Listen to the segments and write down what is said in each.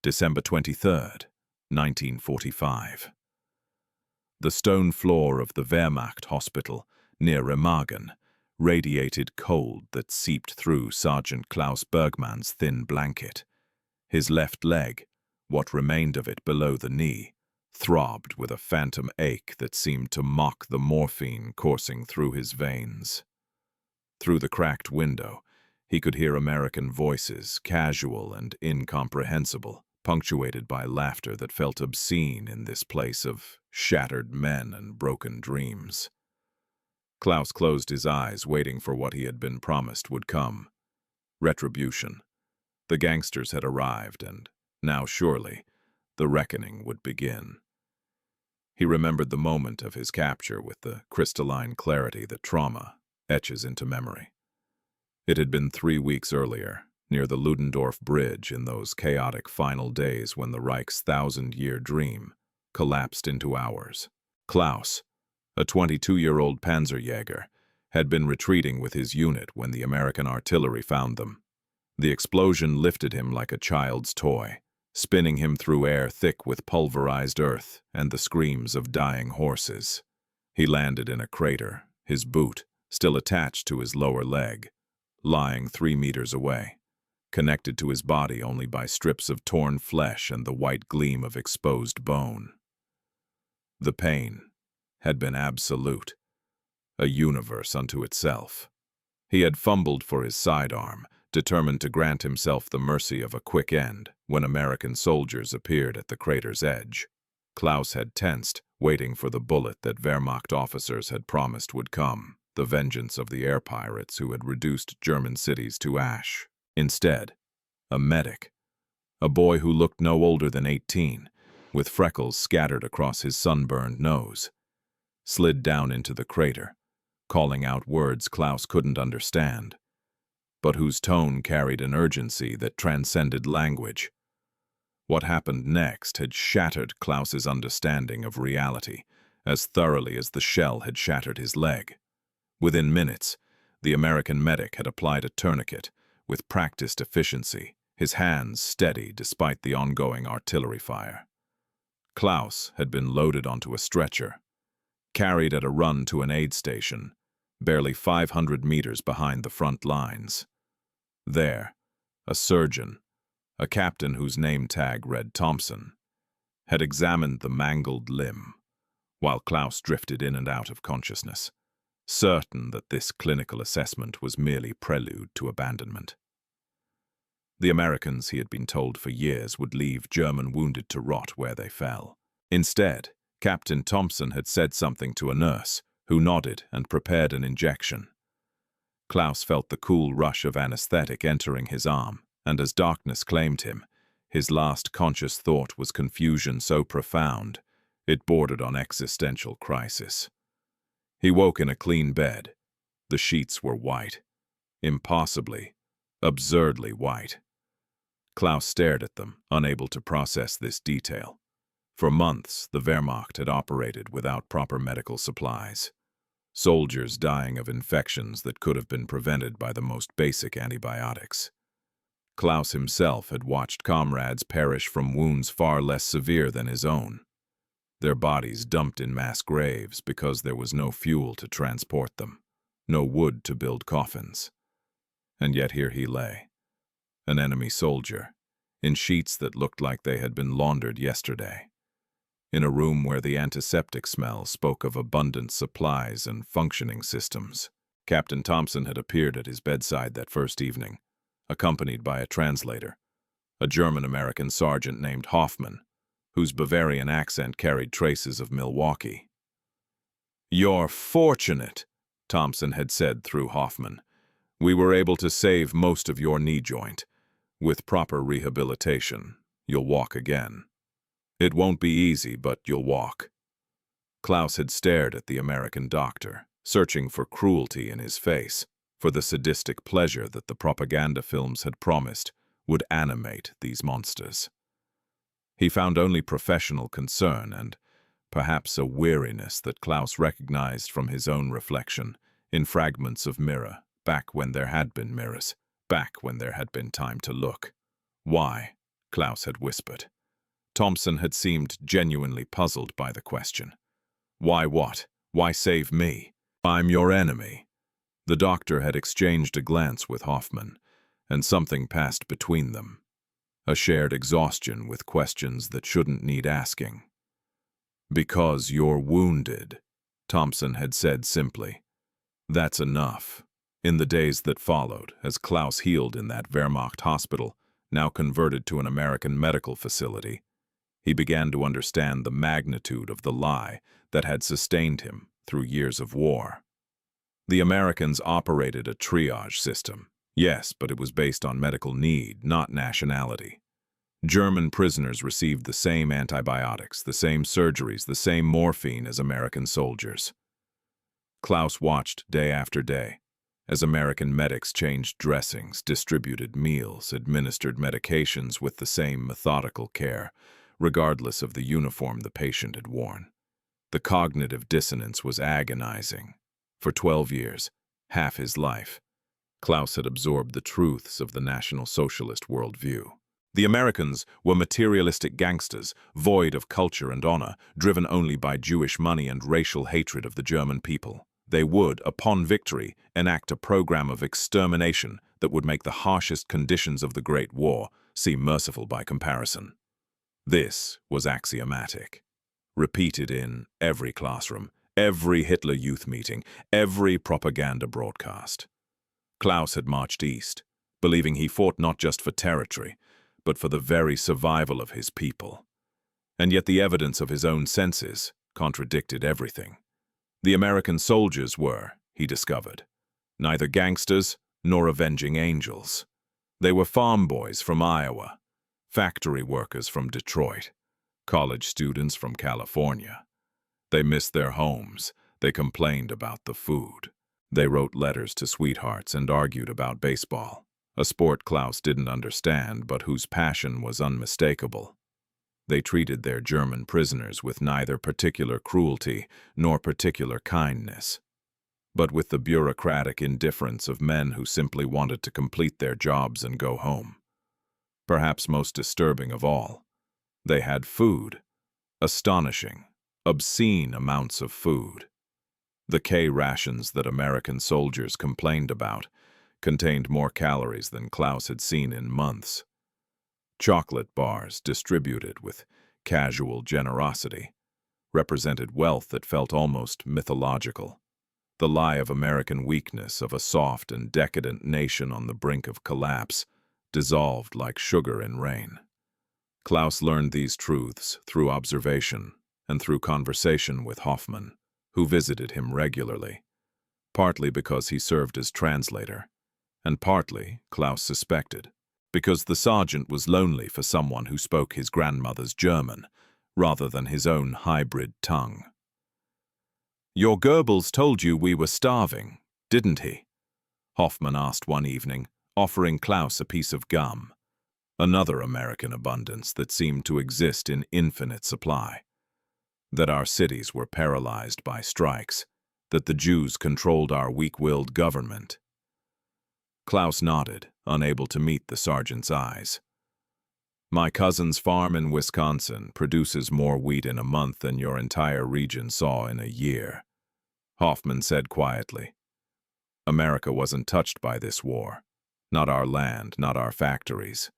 December 23rd, 1945. The stone floor of the Wehrmacht hospital near Remagen radiated cold that seeped through Sergeant Klaus Bergmann's thin blanket. His left leg, what remained of it below the knee, throbbed with a phantom ache that seemed to mock the morphine coursing through his veins. Through the cracked window, he could hear American voices, casual and incomprehensible, punctuated by laughter that felt obscene in this place of shattered men and broken dreams. Klaus closed his eyes, waiting for what he had been promised would come. Retribution. The gangsters had arrived, and now surely the reckoning would begin. He remembered the moment of his capture with the crystalline clarity that trauma etches into memory. It had been 3 weeks earlier, near the Ludendorff Bridge, in those chaotic final days when the Reich's thousand-year dream collapsed into hours. Klaus, a 22-year-old Panzerjäger, had been retreating with his unit when the American artillery found them. The explosion lifted him like a child's toy, spinning him through air thick with pulverized earth and the screams of dying horses. He landed in a crater, his boot still attached to his lower leg, lying 3 meters away, connected to his body only by strips of torn flesh and the white gleam of exposed bone. The pain had been absolute, a universe unto itself. He had fumbled for his sidearm, determined to grant himself the mercy of a quick end, when American soldiers appeared at the crater's edge. Klaus had tensed, waiting for the bullet that Wehrmacht officers had promised would come, the vengeance of the air pirates who had reduced German cities to ash. Instead, a medic, a boy who looked no older than 18, with freckles scattered across his sunburned nose, slid down into the crater, calling out words Klaus couldn't understand, but whose tone carried an urgency that transcended language. What happened next had shattered Klaus's understanding of reality as thoroughly as the shell had shattered his leg. Within minutes, the American medic had applied a tourniquet with practiced efficiency, his hands steady despite the ongoing artillery fire. Klaus had been loaded onto a stretcher, carried at a run to an aid station, barely 500 meters behind the front lines. There, a surgeon, a captain whose name tag read Thompson, had examined the mangled limb, while Klaus drifted in and out of consciousness, certain that this clinical assessment was merely prelude to abandonment. The Americans, he had been told for years, would leave German wounded to rot where they fell. Instead, Captain Thompson had said something to a nurse, who nodded and prepared an injection. Klaus felt the cool rush of anesthetic entering his arm, and as darkness claimed him, his last conscious thought was confusion so profound it bordered on existential crisis. He woke in a clean bed. The sheets were white, impossibly, absurdly white. Klaus stared at them, unable to process this detail. For months, the Wehrmacht had operated without proper medical supplies. Soldiers dying of infections that could have been prevented by the most basic antibiotics. Klaus himself had watched comrades perish from wounds far less severe than his own, their bodies dumped in mass graves because there was no fuel to transport them, no wood to build coffins. And yet here he lay, an enemy soldier, in sheets that looked like they had been laundered yesterday, in a room where the antiseptic smell spoke of abundant supplies and functioning systems. Captain Thompson had appeared at his bedside that first evening, accompanied by a translator, a German-American sergeant named Hoffman, whose Bavarian accent carried traces of Milwaukee. "You're fortunate," Thompson had said through Hoffman. "We were able to save most of your knee joint. With proper rehabilitation, you'll walk again. It won't be easy, but you'll walk." Klaus had stared at the American doctor, searching for cruelty in his face, for the sadistic pleasure that the propaganda films had promised would animate these monsters. He found only professional concern and perhaps a weariness that Klaus recognized from his own reflection in fragments of mirror, back when there had been mirrors, back when there had been time to look. Why? Klaus had whispered. Thompson had seemed genuinely puzzled by the question. Why what? Why save me? I'm your enemy. The doctor had exchanged a glance with Hoffman, and something passed between them. A shared exhaustion with questions that shouldn't need asking. Because you're wounded, Thompson had said simply. That's enough. In the days that followed, as Klaus healed in that Wehrmacht hospital, now converted to an American medical facility, he began to understand the magnitude of the lie that had sustained him through years of war. The Americans operated a triage system, yes, but it was based on medical need, not nationality. German prisoners received the same antibiotics, the same surgeries, the same morphine as American soldiers. Klaus watched day after day, as American medics changed dressings, distributed meals, administered medications with the same methodical care, regardless of the uniform the patient had worn. The cognitive dissonance was agonizing. For 12 years, half his life, Klaus had absorbed the truths of the National Socialist worldview. The Americans were materialistic gangsters, void of culture and honor, driven only by Jewish money and racial hatred of the German people. They would, upon victory, enact a program of extermination that would make the harshest conditions of the Great War seem merciful by comparison. This was axiomatic, repeated in every classroom, every Hitler Youth meeting, every propaganda broadcast. Klaus had marched east, believing he fought not just for territory, but for the very survival of his people. And yet the evidence of his own senses contradicted everything. The American soldiers were, he discovered, neither gangsters nor avenging angels. They were farm boys from Iowa, factory workers from Detroit, college students from California. They missed their homes. They complained about the food. They wrote letters to sweethearts and argued about baseball, a sport Klaus didn't understand but whose passion was unmistakable. They treated their German prisoners with neither particular cruelty nor particular kindness, but with the bureaucratic indifference of men who simply wanted to complete their jobs and go home. Perhaps most disturbing of all, they had food, astonishing, obscene amounts of food. The K rations that American soldiers complained about contained more calories than Klaus had seen in months. Chocolate bars, distributed with casual generosity, represented wealth that felt almost mythological. The lie of American weakness, of a soft and decadent nation on the brink of collapse, dissolved like sugar in rain. Klaus learned these truths through observation and through conversation with Hoffman, who visited him regularly, partly because he served as translator, and partly, Klaus suspected, because the sergeant was lonely for someone who spoke his grandmother's German, rather than his own hybrid tongue. "Your Goebbels told you we were starving, didn't he?" Hoffman asked one evening, offering Klaus a piece of gum, another American abundance that seemed to exist in infinite supply. That our cities were paralyzed by strikes, that the Jews controlled our weak-willed government. Klaus nodded, unable to meet the sergeant's eyes. "My cousin's farm in Wisconsin produces more wheat in a month than your entire region saw in a year," Hoffman said quietly. "America wasn't touched by this war. Not our land, not our factories.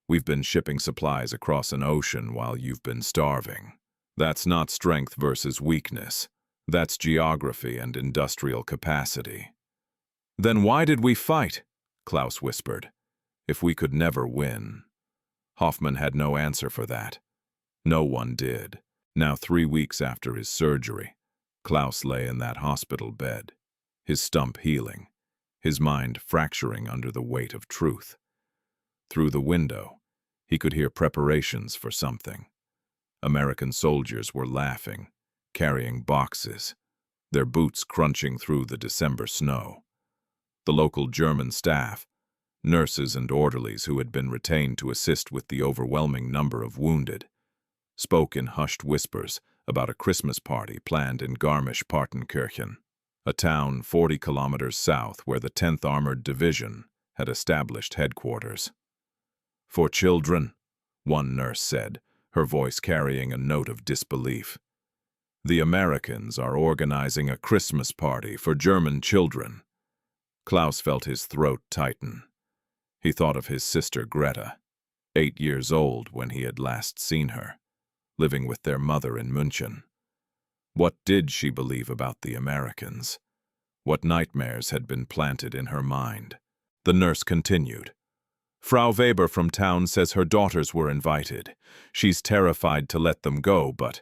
We've been shipping supplies across an ocean while you've been starving. That's not strength versus weakness. That's geography and industrial capacity." "Then why did we fight?" Klaus whispered. "If we could never win." Hoffman had no answer for that. No one did. Now 3 weeks after his surgery, Klaus lay in that hospital bed, his stump healing, his mind fracturing under the weight of truth. Through the window, he could hear preparations for something. American soldiers were laughing, carrying boxes, their boots crunching through the December snow. The local German staff, nurses and orderlies who had been retained to assist with the overwhelming number of wounded, spoke in hushed whispers about a Christmas party planned in Garmisch-Partenkirchen, a town 40 kilometers south where the 10th Armored Division had established headquarters. "For children, one nurse said, her voice carrying a note of disbelief. The Americans are organizing a Christmas party for German children. Klaus felt his throat tighten. He thought of his sister Greta, 8 years old when he had last seen her, living with their mother in München. What did she believe about the Americans? What nightmares had been planted in her mind? The nurse continued. Frau Weber from town says her daughters were invited. She's terrified to let them go, but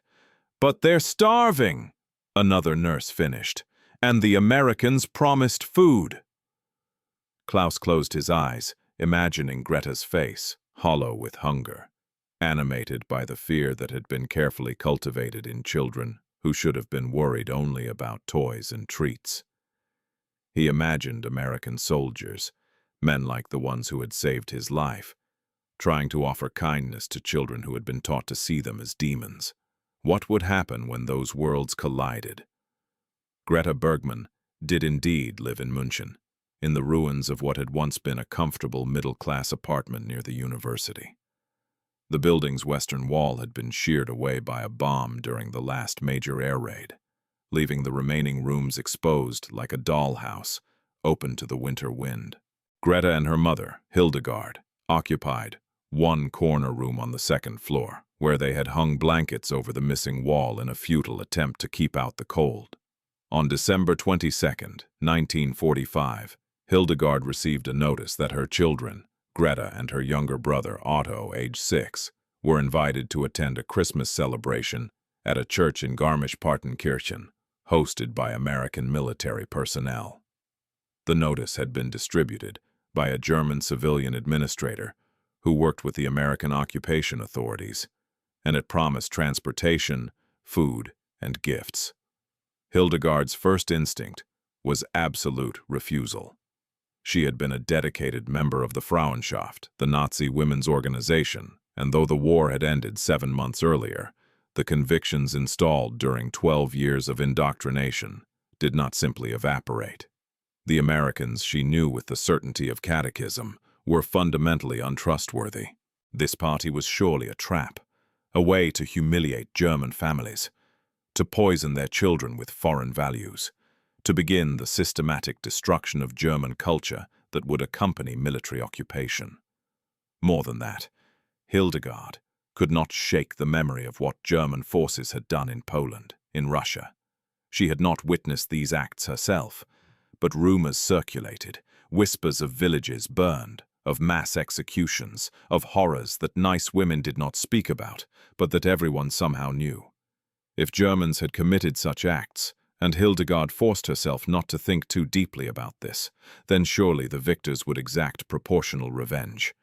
they're starving, another nurse finished, and the Americans promised food. Klaus closed his eyes, imagining Greta's face, hollow with hunger, animated by the fear that had been carefully cultivated in children who should have been worried only about toys and treats. He imagined American soldiers, men like the ones who had saved his life, trying to offer kindness to children who had been taught to see them as demons. What would happen when those worlds collided? Greta Bergmann did indeed live in München, in the ruins of what had once been a comfortable middle-class apartment near the university. The building's western wall had been sheared away by a bomb during the last major air raid, leaving the remaining rooms exposed like a dollhouse, open to the winter wind. Greta and her mother, Hildegard, occupied one corner room on the second floor, where they had hung blankets over the missing wall in a futile attempt to keep out the cold. On December 22nd, 1945, Hildegard received a notice that her children, Greta and her younger brother Otto, age 6, were invited to attend a Christmas celebration at a church in Garmisch-Partenkirchen, hosted by American military personnel. The notice had been distributed by a German civilian administrator who worked with the American occupation authorities, and it promised transportation, food, and gifts. Hildegard's first instinct was absolute refusal. She had been a dedicated member of the Frauenschaft, the Nazi women's organization, and though the war had ended 7 months earlier, the convictions installed during 12 years of indoctrination did not simply evaporate. The Americans she knew with the certainty of catechism were fundamentally untrustworthy. This party was surely a trap, a way to humiliate German families, to poison their children with foreign values, to begin the systematic destruction of German culture that would accompany military occupation. More than that, Hildegard could not shake the memory of what German forces had done in Poland, in Russia. She had not witnessed these acts herself, but rumors circulated, whispers of villages burned, of mass executions, of horrors that nice women did not speak about, but that everyone somehow knew. If Germans had committed such acts, and Hildegard forced herself not to think too deeply about this, then surely the victors would exact proportional revenge.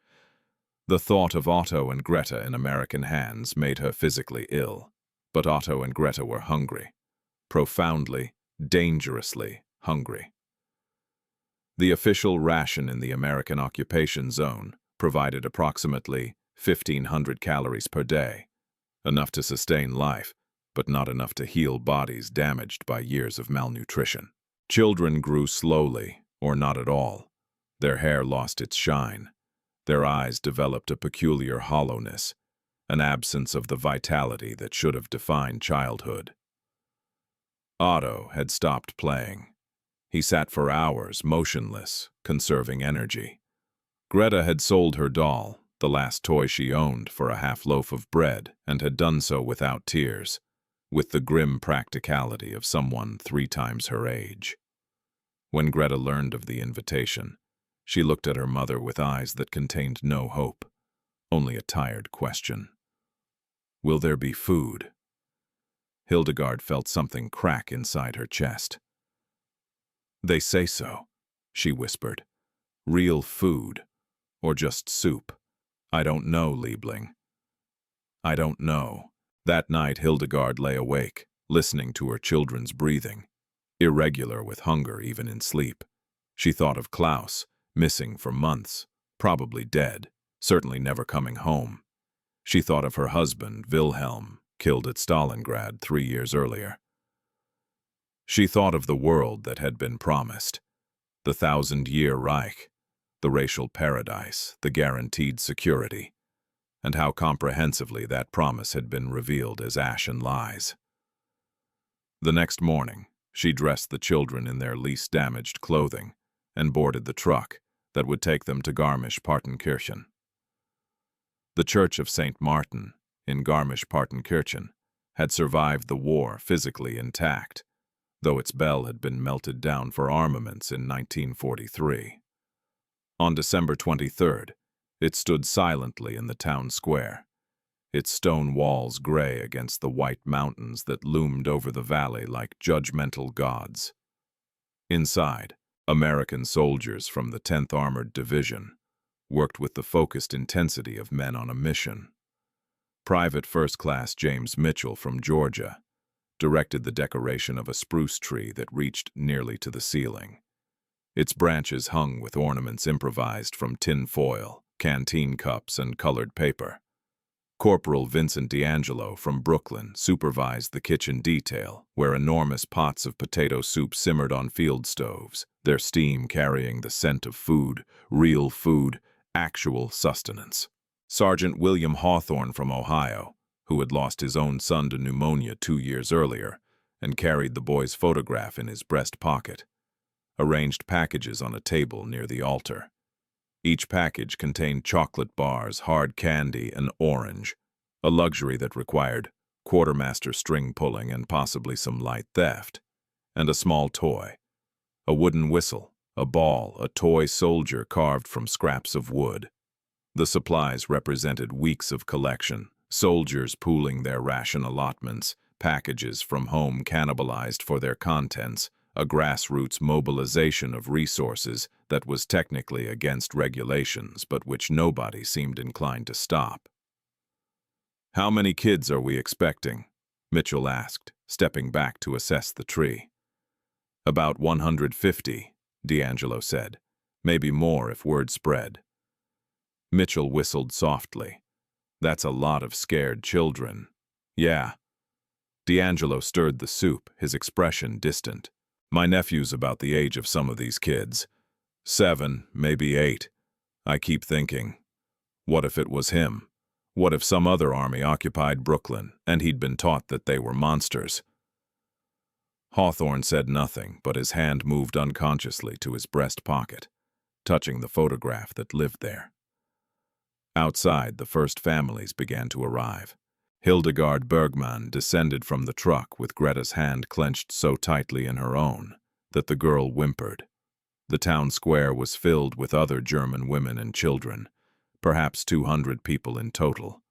The thought of Otto and Greta in American hands made her physically ill, but Otto and Greta were hungry, profoundly, dangerously hungry. The official ration in the American occupation zone provided approximately 1,500 calories per day, enough to sustain life, but not enough to heal bodies damaged by years of malnutrition. Children grew slowly, or not at all. Their hair lost its shine. Their eyes developed a peculiar hollowness, an absence of the vitality that should have defined childhood. Otto had stopped playing. He sat for hours, motionless, conserving energy. Greta had sold her doll, the last toy she owned, for a half loaf of bread, and had done so without tears, with the grim practicality of someone 3 times her age. When Greta learned of the invitation, she looked at her mother with eyes that contained no hope, only a tired question. Will there be food? Hildegard felt something crack inside her chest. They say so, she whispered. Real food, or just soup. I don't know, Liebling. I don't know. That night Hildegard lay awake, listening to her children's breathing, irregular with hunger even in sleep. She thought of Klaus, missing for months, probably dead, certainly never coming home. She thought of her husband, Wilhelm, killed at Stalingrad 3 years earlier. She thought of the world that had been promised, the 1,000-year Reich, the racial paradise, the guaranteed security. and how comprehensively that promise had been revealed as ash and lies. The next morning, she dressed the children in their least damaged clothing and boarded the truck that would take them to Garmisch-Partenkirchen. The Church of St. Martin in Garmisch-Partenkirchen had survived the war physically intact, though its bell had been melted down for armaments in 1943. On December 23rd, it stood silently in the town square, its stone walls gray against the white mountains that loomed over the valley like judgmental gods. Inside, American soldiers from the 10th Armored Division worked with the focused intensity of men on a mission. Private First Class James Mitchell from Georgia directed the decoration of a spruce tree that reached nearly to the ceiling. Its branches hung with ornaments improvised from tin foil, canteen cups, and colored paper. Corporal Vincent D'Angelo from Brooklyn supervised the kitchen detail, where enormous pots of potato soup simmered on field stoves, their steam carrying the scent of food, real food, actual sustenance. Sergeant William Hawthorne from Ohio, who had lost his own son to pneumonia 2 years earlier and carried the boy's photograph in his breast pocket, arranged packages on a table near the altar. Each package contained chocolate bars, hard candy, and orange, a luxury that required quartermaster string pulling and possibly some light theft, and a small toy, a wooden whistle, a ball, a toy soldier carved from scraps of wood. The supplies represented weeks of collection, soldiers pooling their ration allotments, packages from home cannibalized for their contents, a grassroots mobilization of resources that was technically against regulations but which nobody seemed inclined to stop. "How many kids are we expecting?" Mitchell asked, stepping back to assess the tree. "About 150, D'Angelo said. "Maybe more if word spread." Mitchell whistled softly. "That's a lot of scared children." "Yeah." D'Angelo stirred the soup, his expression distant. "My nephew's about the age of some of these kids. 7, maybe 8. I keep thinking, what if it was him? What if some other army occupied Brooklyn and he'd been taught that they were monsters?" Hawthorne said nothing, but his hand moved unconsciously to his breast pocket, touching the photograph that lived there. Outside, the first families began to arrive. Hildegard Bergmann descended from the truck with Greta's hand clenched so tightly in her own that the girl whimpered. The town square was filled with other German women and children, perhaps 200 people in total,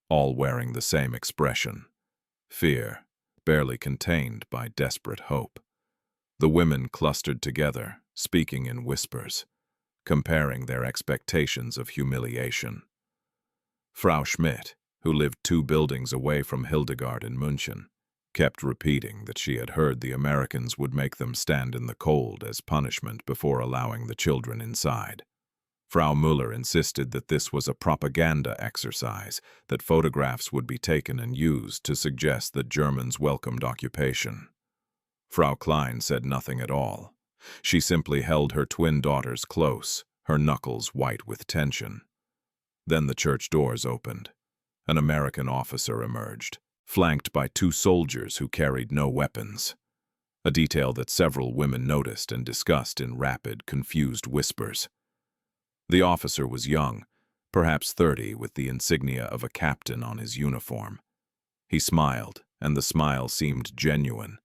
all wearing the same expression: fear, barely contained by desperate hope. The women clustered together, speaking in whispers, comparing their expectations of humiliation. Frau Schmidt, who lived 2 buildings away from Hildegard in München, kept repeating that she had heard the Americans would make them stand in the cold as punishment before allowing the children inside. Frau Müller insisted that this was a propaganda exercise, that photographs would be taken and used to suggest that Germans welcomed occupation. Frau Klein said nothing at all. She simply held her twin daughters close, her knuckles white with tension. Then the church doors opened. An American officer emerged, flanked by 2 soldiers who carried no weapons, a detail that several women noticed and discussed in rapid, confused whispers. The officer was young, perhaps 30, with the insignia of a captain on his uniform. He smiled, and the smile seemed genuine,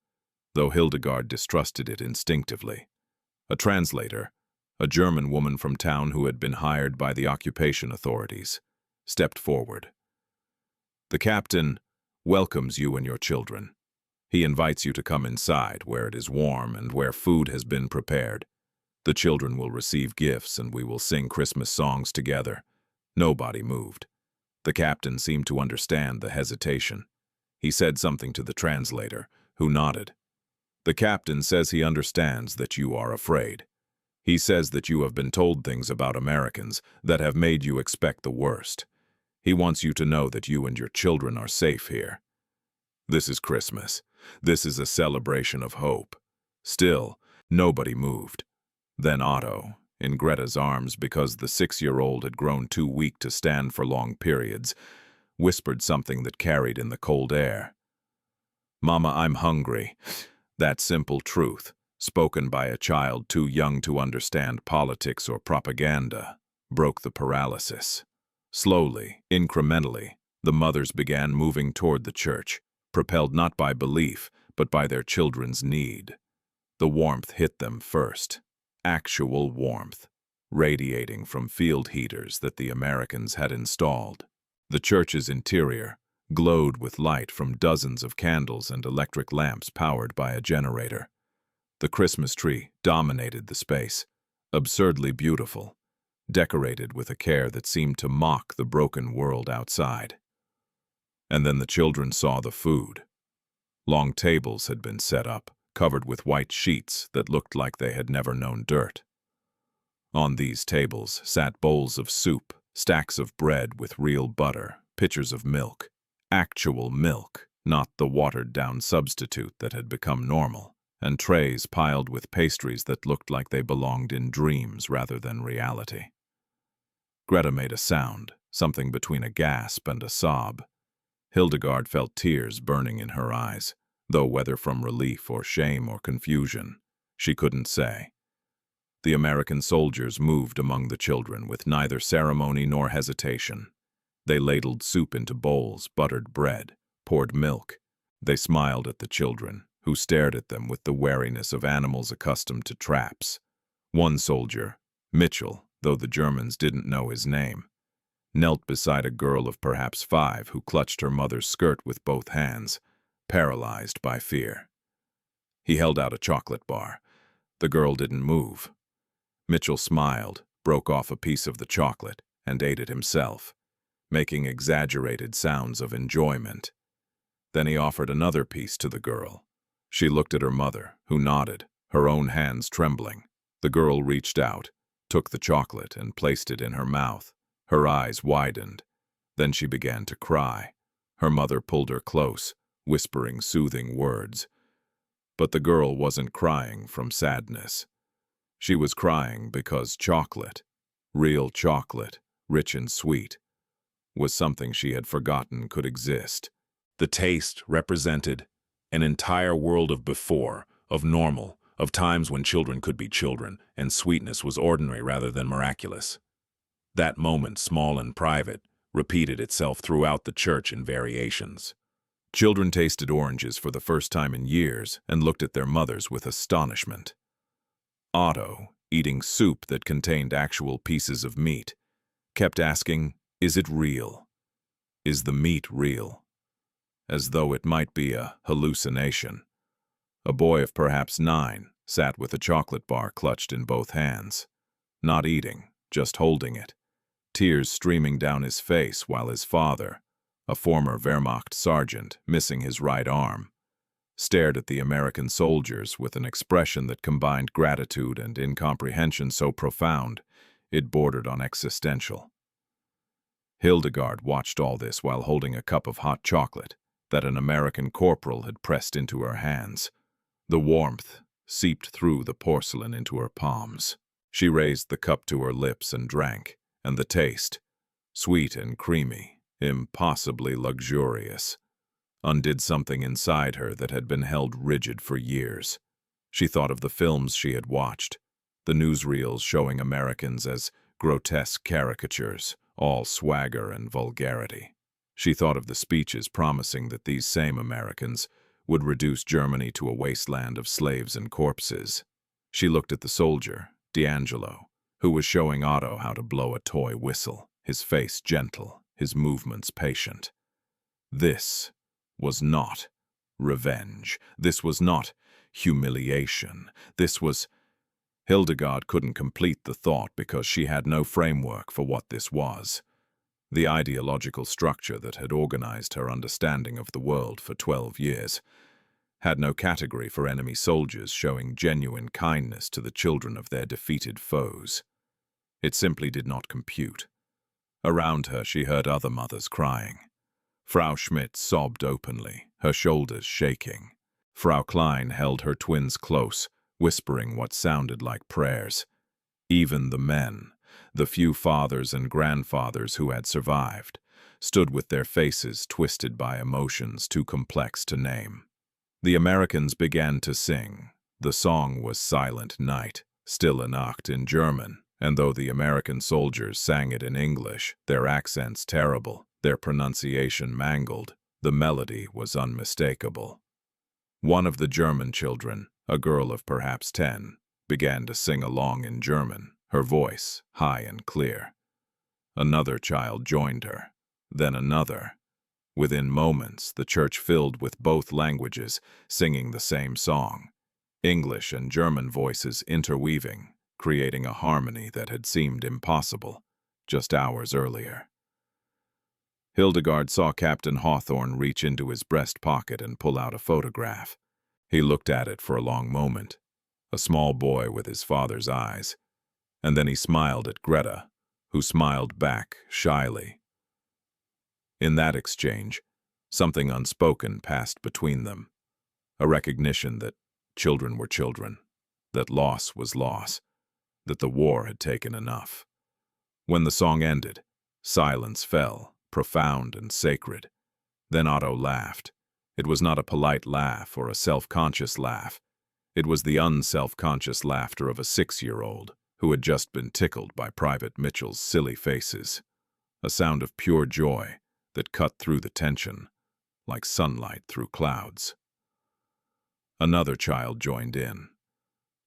though Hildegard distrusted it instinctively. A translator, a German woman from town who had been hired by the occupation authorities, stepped forward. "The captain welcomes you and your children. He invites you to come inside, where it is warm and where food has been prepared. The children will receive gifts and we will sing Christmas songs together." Nobody moved. The captain seemed to understand the hesitation. He said something to the translator, who nodded. "The captain says he understands that you are afraid. He says that you have been told things about Americans that have made you expect the worst. He wants you to know that you and your children are safe here. This is Christmas. This is a celebration of hope." Still, nobody moved. Then Otto, in Greta's arms because the 6-year-old had grown too weak to stand for long periods, whispered something that carried in the cold air. "Mama, I'm hungry." That simple truth, spoken by a child too young to understand politics or propaganda, broke the paralysis. Slowly, incrementally, the mothers began moving toward the church, propelled not by belief, but by their children's need. The warmth hit them first. Actual warmth, radiating from field heaters that the Americans had installed. The church's interior glowed with light from dozens of candles and electric lamps powered by a generator. The Christmas tree dominated the space, absurdly beautiful, decorated with a care that seemed to mock the broken world outside. And then the children saw the food. Long tables had been set up, covered with white sheets that looked like they had never known dirt. On these tables sat bowls of soup, stacks of bread with real butter, pitchers of milk. Actual milk, not the watered-down substitute that had become normal, and trays piled with pastries that looked like they belonged in dreams rather than reality. Greta made a sound, something between a gasp and a sob. Hildegard felt tears burning in her eyes, though whether from relief or shame or confusion, she couldn't say. The American soldiers moved among the children with neither ceremony nor hesitation. They ladled soup into bowls, buttered bread, poured milk. They smiled at the children, who stared at them with the wariness of animals accustomed to traps. One soldier, Mitchell, though the Germans didn't know his name, knelt beside a girl of perhaps 5 who clutched her mother's skirt with both hands, paralyzed by fear. He held out a chocolate bar. The girl didn't move. Mitchell smiled, broke off a piece of the chocolate, and ate it himself, making exaggerated sounds of enjoyment. Then he offered another piece to the girl. She looked at her mother, who nodded, her own hands trembling. The girl reached out, took the chocolate and placed it in her mouth. Her eyes widened. Then she began to cry. Her mother pulled her close, whispering soothing words. But the girl wasn't crying from sadness. She was crying because chocolate, real chocolate, rich and sweet, was something she had forgotten could exist. The taste represented an entire world of before, of normal, of times when children could be children, and sweetness was ordinary rather than miraculous. That moment, small and private, repeated itself throughout the church in variations. Children tasted oranges for the first time in years and looked at their mothers with astonishment. Otto, eating soup that contained actual pieces of meat, kept asking, "Is it real? Is the meat real?" As though it might be a hallucination. A boy of perhaps 9 sat with a chocolate bar clutched in both hands, not eating, just holding it, tears streaming down his face while his father, a former Wehrmacht sergeant missing his right arm, stared at the American soldiers with an expression that combined gratitude and incomprehension so profound it bordered on existential. Hildegard watched all this while holding a cup of hot chocolate that an American corporal had pressed into her hands. The warmth seeped through the porcelain into her palms. She raised the cup to her lips and drank, and the taste, sweet and creamy, impossibly luxurious, undid something inside her that had been held rigid for years. She thought of the films she had watched, the newsreels showing Americans as grotesque caricatures, all swagger and vulgarity. She thought of the speeches promising that these same Americans would reduce Germany to a wasteland of slaves and corpses. She looked at the soldier, D'Angelo, who was showing Otto how to blow a toy whistle, his face gentle, his movements patient. This was not revenge. This was not humiliation. This was... Hildegard couldn't complete the thought because she had no framework for what this was. The ideological structure that had organized her understanding of the world for 12 years had no category for enemy soldiers showing genuine kindness to the children of their defeated foes. It simply did not compute. Around her she heard other mothers crying. Frau Schmidt sobbed openly, her shoulders shaking. Frau Klein held her twins close, whispering what sounded like prayers. Even the men, the few fathers and grandfathers who had survived, stood with their faces twisted by emotions too complex to name. The Americans began to sing. The song was Silent Night, still an oct in German, and though the American soldiers sang it in English, their accents terrible, their pronunciation mangled, the melody was unmistakable. One of the German children, a girl of perhaps 10, began to sing along in German, her voice high and clear. Another child joined her, then another. Within moments, the church filled with both languages, singing the same song, English and German voices interweaving, creating a harmony that had seemed impossible just hours earlier. Hildegard saw Captain Hawthorne reach into his breast pocket and pull out a photograph. He looked at it for a long moment, a small boy with his father's eyes, and then he smiled at Greta, who smiled back shyly. In that exchange, something unspoken passed between them, a recognition that children were children, that loss was loss, that the war had taken enough. When the song ended, silence fell, profound and sacred. Then Otto laughed. It was not a polite laugh or a self-conscious laugh. It was the unself-conscious laughter of a 6-year-old who had just been tickled by Private Mitchell's silly faces. A sound of pure joy that cut through the tension, like sunlight through clouds. Another child joined in.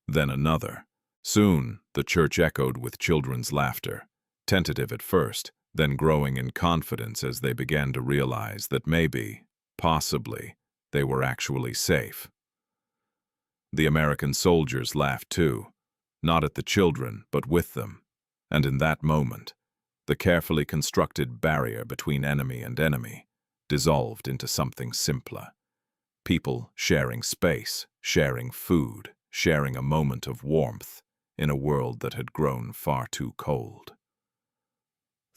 Then another. Soon, the church echoed with children's laughter, tentative at first, then growing in confidence as they began to realize that maybe, possibly, they were actually safe. The American soldiers laughed too, not at the children, but with them, and in that moment, the carefully constructed barrier between enemy and enemy dissolved into something simpler. People sharing space, sharing food, sharing a moment of warmth in a world that had grown far too cold.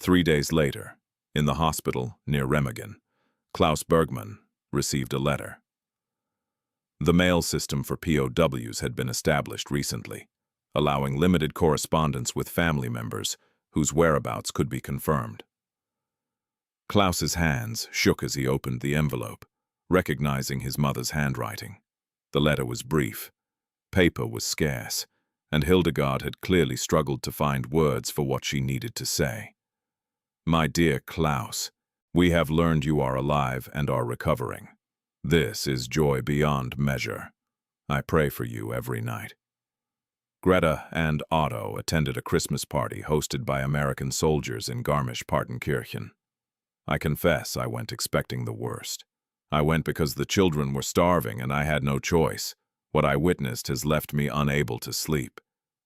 3 days later, in the hospital near Remagen, Klaus Bergmann received a letter. The mail system for POWs had been established recently, allowing limited correspondence with family members whose whereabouts could be confirmed. Klaus's hands shook as he opened the envelope, recognizing his mother's handwriting. The letter was brief, paper was scarce, and Hildegard had clearly struggled to find words for what she needed to say. My dear Klaus, we have learned you are alive and are recovering. This is joy beyond measure. I pray for you every night. Greta and Otto attended a Christmas party hosted by American soldiers in Garmisch-Partenkirchen. I confess I went expecting the worst. I went because the children were starving and I had no choice. What I witnessed has left me unable to sleep.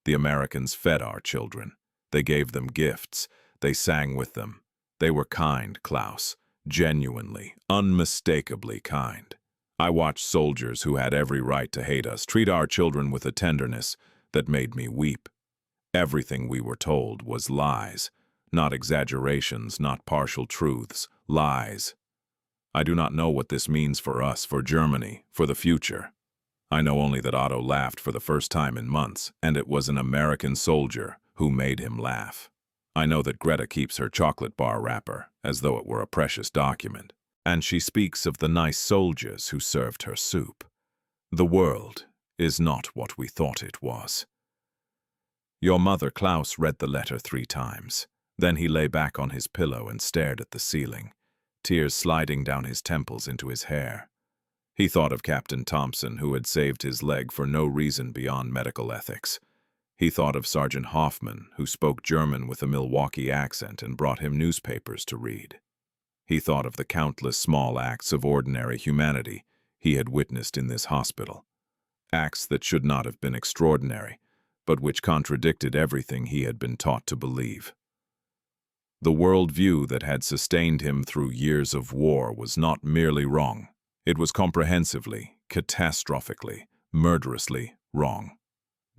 The Americans fed our children. They gave them gifts. They sang with them. They were kind, Klaus. Genuinely, unmistakably kind. I watched soldiers who had every right to hate us treat our children with a tenderness that made me weep. Everything we were told was lies, not exaggerations, not partial truths, lies. I do not know what this means for us, for Germany, for the future. I know only that Otto laughed for the first time in months, and it was an American soldier who made him laugh. I know that Greta keeps her chocolate bar wrapper as though it were a precious document, and she speaks of the nice soldiers who served her soup. The world is not what we thought it was. Your mother, Klaus, read the letter 3 times. Then he lay back on his pillow and stared at the ceiling, tears sliding down his temples into his hair. He thought of Captain Thompson, who had saved his leg for no reason beyond medical ethics. He thought of Sergeant Hoffman, who spoke German with a Milwaukee accent and brought him newspapers to read. He thought of the countless small acts of ordinary humanity he had witnessed in this hospital. Acts that should not have been extraordinary, but which contradicted everything he had been taught to believe. The worldview that had sustained him through years of war was not merely wrong. It was comprehensively, catastrophically, murderously wrong.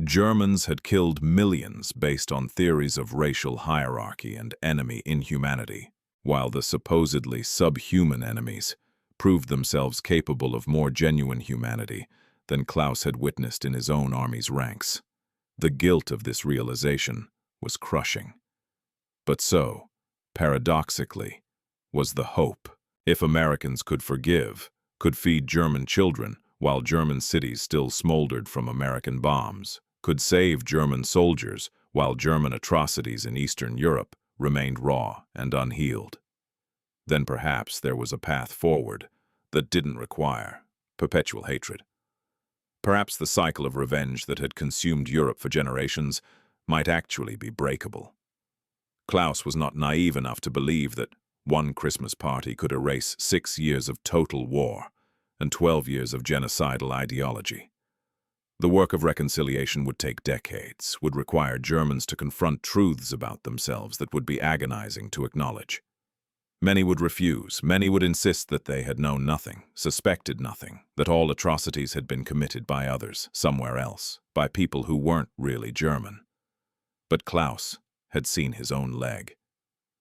Germans had killed millions based on theories of racial hierarchy and enemy inhumanity, while the supposedly subhuman enemies proved themselves capable of more genuine humanity than Klaus had witnessed in his own army's ranks. The guilt of this realization was crushing. But so, paradoxically, was the hope. If Americans could forgive, could feed German children while German cities still smoldered from American bombs, could save German soldiers while German atrocities in Eastern Europe remained raw and unhealed, then perhaps there was a path forward that didn't require perpetual hatred. Perhaps the cycle of revenge that had consumed Europe for generations might actually be breakable. Klaus was not naive enough to believe that one Christmas party could erase 6 years of total war and 12 years of genocidal ideology. The work of reconciliation would take decades, would require Germans to confront truths about themselves that would be agonizing to acknowledge. Many would refuse, many would insist that they had known nothing, suspected nothing, that all atrocities had been committed by others, somewhere else, by people who weren't really German. But Klaus had seen his own leg,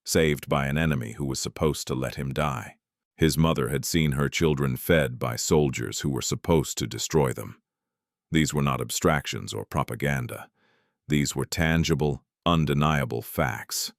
saved by an enemy who was supposed to let him die. His mother had seen her children fed by soldiers who were supposed to destroy them. These were not abstractions or propaganda. These were tangible, undeniable facts.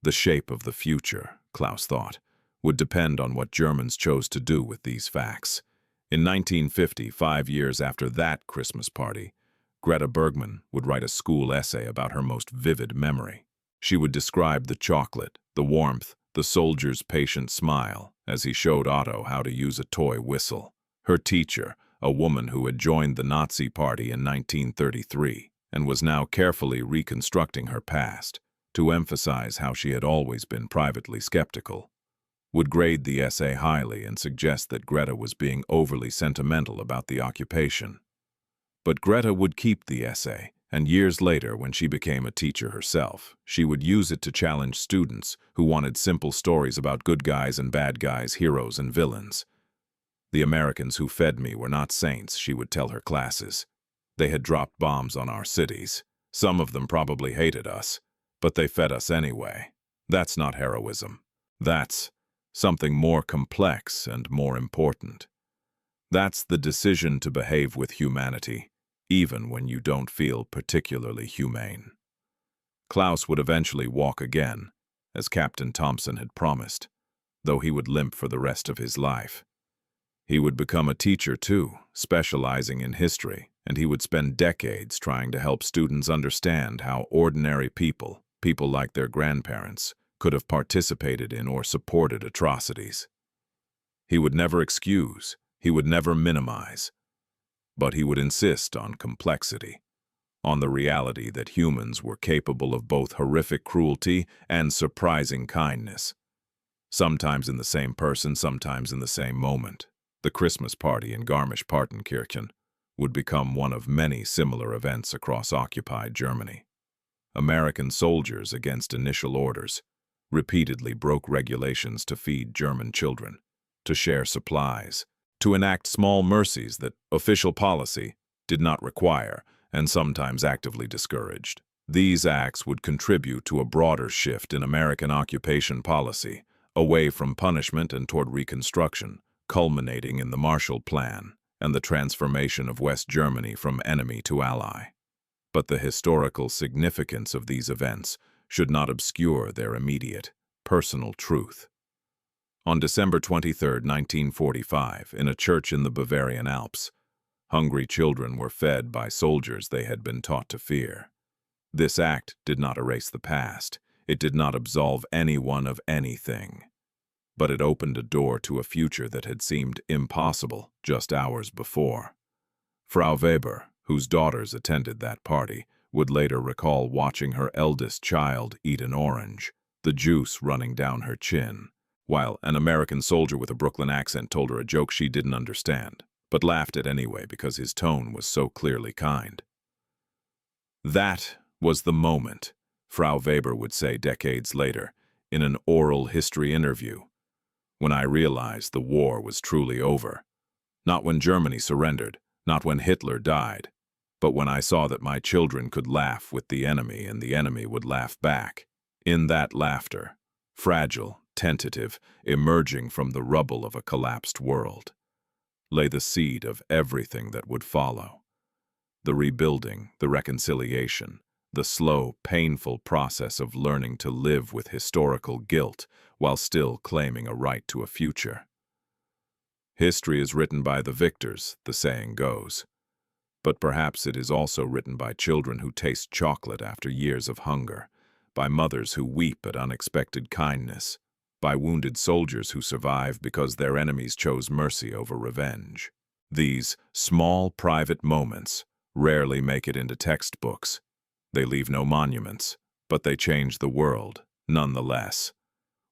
The shape of the future, Klaus thought, would depend on what Germans chose to do with these facts. In 1950, 5 years after that Christmas party, Greta Bergmann would write a school essay about her most vivid memory. She would describe the chocolate, the warmth, the soldier's patient smile as he showed Otto how to use a toy whistle. Her teacher, a woman who had joined the Nazi Party in 1933 and was now carefully reconstructing her past to emphasize how she had always been privately skeptical, would grade the essay highly and suggest that Greta was being overly sentimental about the occupation. But Greta would keep the essay, and years later, when she became a teacher herself, she would use it to challenge students who wanted simple stories about good guys and bad guys, heroes and villains. The Americans who fed me were not saints, she would tell her classes. They had dropped bombs on our cities. Some of them probably hated us, but they fed us anyway. That's not heroism. That's something more complex and more important. That's the decision to behave with humanity, even when you don't feel particularly humane. Klaus would eventually walk again, as Captain Thompson had promised, though he would limp for the rest of his life. He would become a teacher too, specializing in history, and he would spend decades trying to help students understand how ordinary people like their grandparents, could have participated in or supported atrocities. He would never excuse, he would never minimize, but he would insist on complexity, on the reality that humans were capable of both horrific cruelty and surprising kindness, sometimes in the same person, sometimes in the same moment. The Christmas party in Garmisch-Partenkirchen would become one of many similar events across occupied Germany. American soldiers, against initial orders, repeatedly broke regulations to feed German children, to share supplies, to enact small mercies that official policy did not require and sometimes actively discouraged. These acts would contribute to a broader shift in American occupation policy, away from punishment and toward reconstruction, culminating in the Marshall Plan and the transformation of West Germany from enemy to ally. But the historical significance of these events should not obscure their immediate, personal truth. On December 23, 1945, in a church in the Bavarian Alps, hungry children were fed by soldiers they had been taught to fear. This act did not erase the past. It did not absolve anyone of anything. But it opened a door to a future that had seemed impossible just hours before. Frau Weber, whose daughters attended that party, would later recall watching her eldest child eat an orange, the juice running down her chin, while an American soldier with a Brooklyn accent told her a joke she didn't understand, but laughed at anyway because his tone was so clearly kind. That was the moment, Frau Weber would say decades later, in an oral history interview, when I realized the war was truly over. Not when Germany surrendered, not when Hitler died, but when I saw that my children could laugh with the enemy and the enemy would laugh back. In that laughter, fragile, tentative, emerging from the rubble of a collapsed world, lay the seed of everything that would follow. The rebuilding, the reconciliation, the slow, painful process of learning to live with historical guilt while still claiming a right to a future. History is written by the victors, the saying goes. But perhaps it is also written by children who taste chocolate after years of hunger, by mothers who weep at unexpected kindness, by wounded soldiers who survive because their enemies chose mercy over revenge. These small private moments rarely make it into textbooks. They leave no monuments, but they change the world, nonetheless.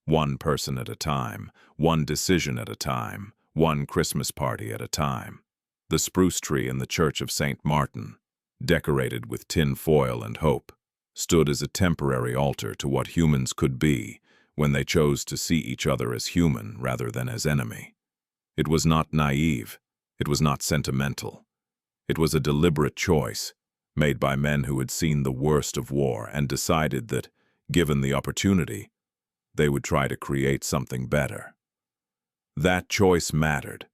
One person at a time, one decision at a time, one Christmas party at a time. The spruce tree in the Church of St. Martin, decorated with tin foil and hope, stood as a temporary altar to what humans could be when they chose to see each other as human rather than as enemy. It was not naive. It was not sentimental. It was a deliberate choice, made by men who had seen the worst of war and decided that, given the opportunity, they would try to create something better. That choice mattered.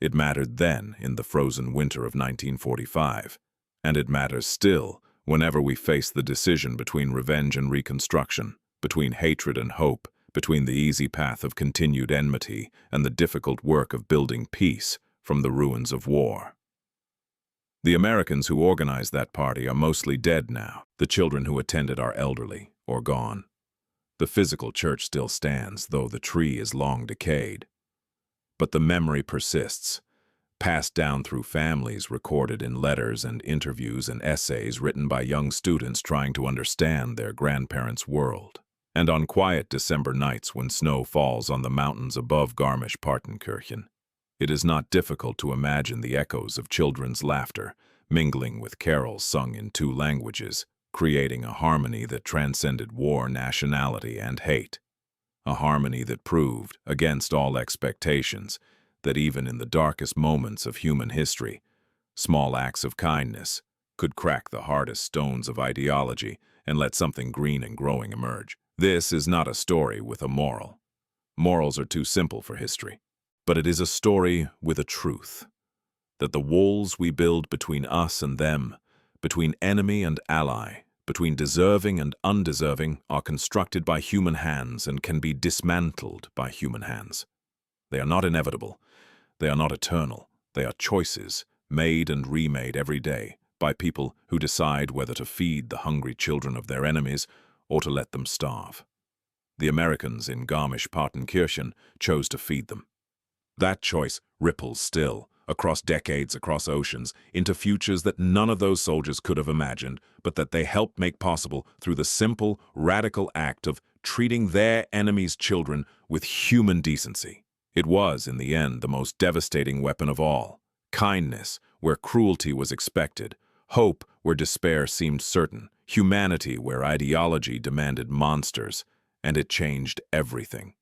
It mattered then, in the frozen winter of 1945, and it matters still whenever we face the decision between revenge and reconstruction, between hatred and hope, between the easy path of continued enmity and the difficult work of building peace from the ruins of war. The Americans who organized that party are mostly dead now. The children who attended are elderly or gone. The physical church still stands, though the tree is long decayed. But the memory persists, passed down through families, recorded in letters and interviews and essays written by young students trying to understand their grandparents' world. And on quiet December nights when snow falls on the mountains above Garmisch-Partenkirchen, it is not difficult to imagine the echoes of children's laughter, mingling with carols sung in two languages, creating a harmony that transcended war, nationality, and hate. A harmony that proved, against all expectations, that even in the darkest moments of human history, small acts of kindness could crack the hardest stones of ideology and let something green and growing emerge. This is not a story with a moral. Morals are too simple for history. But it is a story with a truth, that the walls we build between us and them, between enemy and ally, between deserving and undeserving, are constructed by human hands and can be dismantled by human hands. They are not inevitable. They are not eternal. They are choices, made and remade every day by people who decide whether to feed the hungry children of their enemies or to let them starve. The Americans in Garmisch-Partenkirchen chose to feed them. That choice ripples still, across decades, across oceans, into futures that none of those soldiers could have imagined, but that they helped make possible through the simple, radical act of treating their enemies' children with human decency. It was, in the end, the most devastating weapon of all. Kindness, where cruelty was expected. Hope, where despair seemed certain. Humanity, where ideology demanded monsters. And it changed everything.